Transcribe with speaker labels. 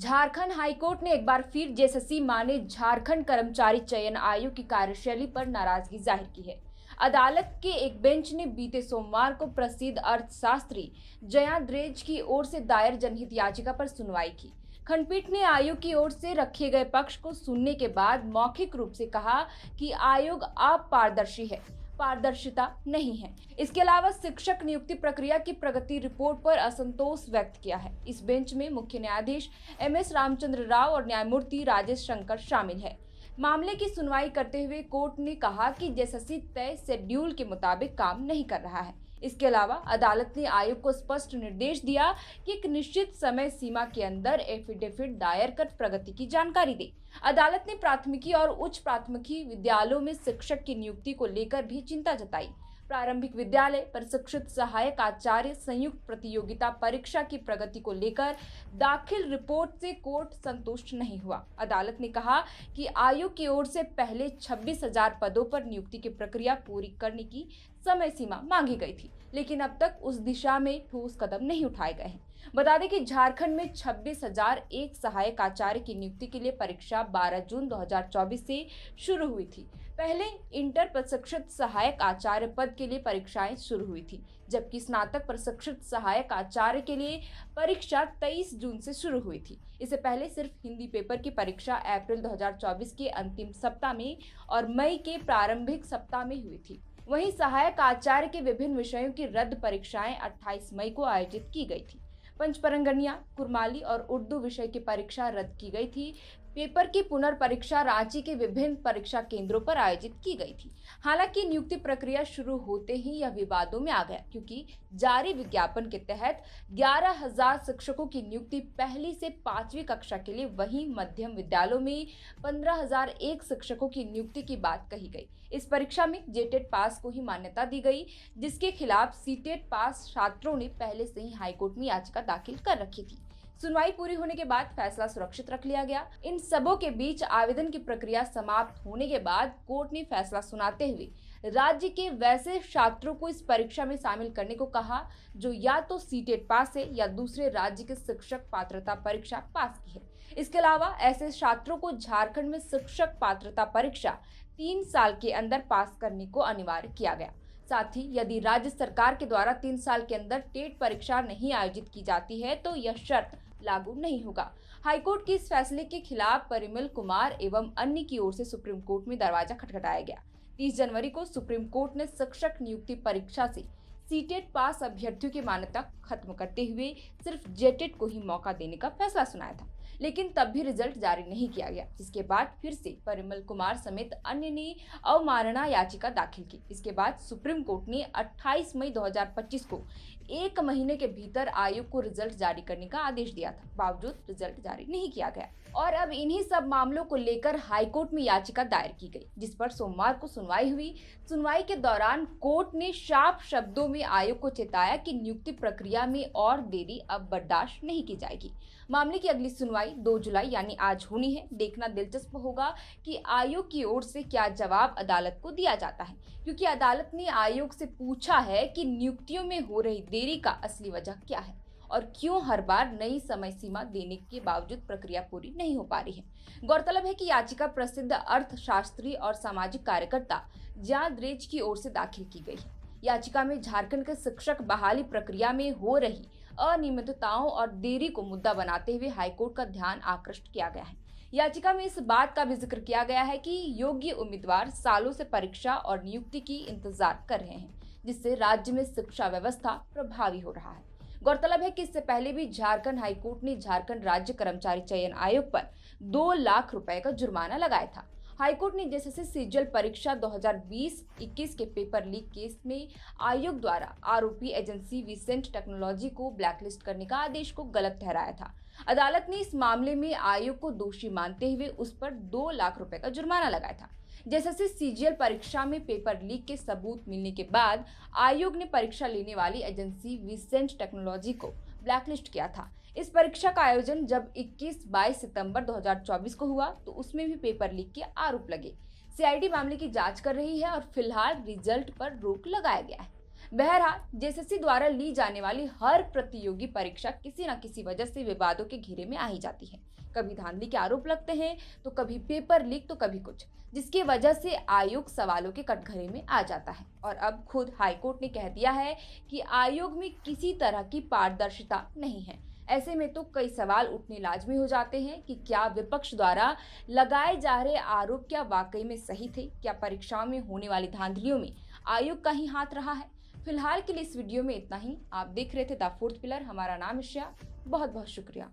Speaker 1: Jharkhand high court ने एक बार फिर जेएसएससी माने झारखंड कर्मचारी चयन आयोग की कार्यशैली पर नाराजगी जाहिर की है। अदालत के एक बेंच ने बीते सोमवार को प्रसिद्ध अर्थशास्त्री जयाद्रेज की ओर से दायर जनहित याचिका पर सुनवाई की। खंडपीठ ने आयोग की ओर से रखे गए पक्ष को सुनने के बाद मौखिक रूप से कहा कि आयोग अपारदर्शी है, पारदर्शिता नहीं है। इसके अलावा शिक्षक नियुक्ति प्रक्रिया की प्रगति रिपोर्ट पर असंतोष व्यक्त किया है। इस बेंच में मुख्य न्यायाधीश एमएस रामचंद्र राव और न्यायमूर्ति राजेश शंकर शामिल है। मामले की सुनवाई करते हुए कोर्ट ने कहा कि जेएसएससी तय शेड्यूल के मुताबिक काम नहीं कर रहा है। इसके अलावा अदालत ने आयोग को स्पष्ट निर्देश दिया कि एक निश्चित समय सीमा के अंदर एफिडेविट दायर कर प्रगति की जानकारी दे। अदालत ने प्राथमिकी और उच्च प्राथमिकी विद्यालयों में शिक्षक की नियुक्ति को लेकर भी चिंता जताई। प्रारंभिक विद्यालय प्रशिक्षित सहायक आचार्य संयुक्त प्रतियोगिता परीक्षा की प्रगति को लेकर दाखिल रिपोर्ट से कोर्ट संतुष्ट नहीं हुआ। अदालत ने कहा कि आयोग की ओर से पहले 26,000 पदों पर नियुक्ति की प्रक्रिया पूरी करने की समय सीमा मांगी गई थी, लेकिन अब तक उस दिशा में ठोस कदम नहीं उठाए गए हैं। बता दें कि झारखंड में 26,001 सहायक आचार्य की नियुक्ति के लिए परीक्षा 12 जून 2024 से शुरू हुई थी। पहले इंटर प्रशिक्षित सहायक आचार्य पद के लिए परीक्षाएं शुरू हुई थी, जबकि स्नातक प्रशिक्षित सहायक आचार्य के लिए परीक्षा 23 जून से शुरू हुई थी। इससे पहले सिर्फ हिंदी पेपर की परीक्षा अप्रैल 2024 के अंतिम सप्ताह में और मई के प्रारंभिक सप्ताह में हुई थी। वहीं सहायक आचार्य के विभिन्न विषयों की रद्द परीक्षाएं 28 मई को आयोजित की गई थी। पंचपरगनिया, कुरमाली और उर्दू विषय की परीक्षा रद्द की गई थी। पेपर की पुनर्परीक्षा रांची के विभिन्न परीक्षा केंद्रों पर आयोजित की गई थी। हालांकि नियुक्ति प्रक्रिया शुरू होते ही यह विवादों में आ गया, क्योंकि जारी विज्ञापन के तहत 11,000 शिक्षकों की नियुक्ति पहली से 5वीं कक्षा के लिए, वहीं मध्यम विद्यालयों में 15,001 शिक्षकों की नियुक्ति की बात कही गई। इस परीक्षा में जेटेट पास को ही मान्यता दी गई, जिसके खिलाफ सीटेट पास छात्रों ने पहले से ही हाईकोर्ट में याचिका दाखिल कर रखी थी। सुनवाई पूरी होने के बाद फैसला सुरक्षित रख लिया गया। इन सबों के बीच आवेदन की प्रक्रिया समाप्त होने के बाद कोर्ट ने फैसला सुनाते हुए राज्य के वैसे छात्रों को इस परीक्षा में शामिल करने को कहा जो या तो सीटेट पास है या दूसरे राज्य के शिक्षक पात्रता परीक्षा पास की है। इसके अलावा ऐसे छात्रों को झारखंड में शिक्षक पात्रता परीक्षा 3 साल के अंदर पास करने को अनिवार्य किया गया। साथ ही यदि राज्य सरकार के द्वारा 3 साल के अंदर टेट परीक्षा नहीं आयोजित की जाती है तो यह शर्त लागू नहीं होगा। हाईकोर्ट के इस फैसले के खिलाफ परिमल कुमार एवं अन्य की ओर से सुप्रीम कोर्ट में दरवाजा खटखटाया गया। 30 जनवरी को सुप्रीम कोर्ट ने शिक्षक नियुक्ति परीक्षा से सीटेट पास अभ्यर्थियों की मान्यता खत्म करते हुए सिर्फ जेटेट को ही मौका देने का फैसला सुनाया था, लेकिन तब भी रिजल्ट जारी नहीं किया गया, जिसके बाद फिर से परिमल कुमार समेत अन्य ने अवमानना याचिका दाखिल की। इसके बाद सुप्रीम कोर्ट ने 28 मई 2025 को 1 महीने के भीतर आयोग को रिजल्ट जारी करने का आदेश दिया था। बावजूद रिजल्ट जारी नहीं किया गया और अब इन्हीं सब मामलों को लेकर हाईकोर्ट में याचिका दायर की गई, जिस पर सोमवार को सुनवाई हुई। सुनवाई के दौरान कोर्ट ने साफ शब्दों में आयोग को चेताया कि नियुक्ति प्रक्रिया में और देरी अब बर्दाश्त नहीं की जाएगी। मामले की अगली सुनवाई 2 जुलाई यानी आज होनी है। देखना दिलचस्प होगा कि आयोग की ओर से क्या जवाब अदालत को दिया जाता है, क्योंकि अदालत ने आयोग से पूछा है कि नियुक्तियों में हो रही देरी का असली वजह क्या है और क्यों हर बार नई समय सीमा देने के बावजूद प्रक्रिया पूरी नहीं हो पा रही है। गौरतलब है कि याचिका प्रसिद्ध अर्थशास्त्री और सामाजिक कार्यकर्ता जयाद्रेज की ओर से दाखिल की गई है। याचिका में झारखंड के शिक्षक बहाली प्रक्रिया में हो रही अनियमितताओं और देरी को मुद्दा बनाते हुए हाईकोर्ट का ध्यान आकृष्ट किया गया है। याचिका में इस बात का भी जिक्र किया गया है कि योग्य उम्मीदवार सालों से परीक्षा और नियुक्ति की इंतजार कर रहे हैं, जिससे राज्य में शिक्षा व्यवस्था प्रभावी हो रहा है। गौरतलब है कि इससे पहले भी झारखंड हाईकोर्ट ने झारखंड राज्य कर्मचारी चयन आयोग पर 2 लाख रुपए का जुर्माना लगाया था। हाईकोर्ट ने जेएसएससी सीजीएल परीक्षा 2020-21 के पेपर लीक केस में आयोग द्वारा आरोपी एजेंसी विसेंट टेक्नोलॉजी को ब्लैकलिस्ट करने का आदेश को गलत ठहराया था। अदालत ने इस मामले में आयोग को दोषी मानते हुए उस पर 2 लाख रुपए का जुर्माना लगाया था। जेएसएससी सीजीएल परीक्षा में पेपर लीक के सबूत मिलने के बाद आयोग ने परीक्षा लेने वाली एजेंसी विसेंट टेक्नोलॉजी को ब्लैकलिस्ट किया था। इस परीक्षा का आयोजन जब 21-22 सितंबर 2024 को हुआ तो उसमें भी पेपर लीक के आरोप लगे। सीआईडी मामले की जांच कर रही है और फिलहाल रिजल्ट पर रोक लगाया गया है। बहरहाल जेएसएससी द्वारा ली जाने वाली हर प्रतियोगी परीक्षा किसी न किसी वजह से विवादों के घेरे में आ ही जाती है। कभी धांधली के आरोप लगते हैं, तो कभी पेपर लीक, तो कभी कुछ, जिसकी वजह से आयोग सवालों के कटघरे में आ जाता है। और अब खुद हाईकोर्ट ने कह दिया है कि आयोग में किसी तरह की पारदर्शिता नहीं है। ऐसे में तो कई सवाल उठने लाजमी हो जाते हैं कि क्या विपक्ष द्वारा लगाए जा रहे आरोप क्या वाकई में सही थे? क्या परीक्षाओं में होने वाली धांधलियों में आयोग का ही हाथ रहा है? फिलहाल के लिए इस वीडियो में इतना ही। आप देख रहे थे द फोर्थ पिलर। हमारा नाम है श्रेया। बहुत बहुत शुक्रिया।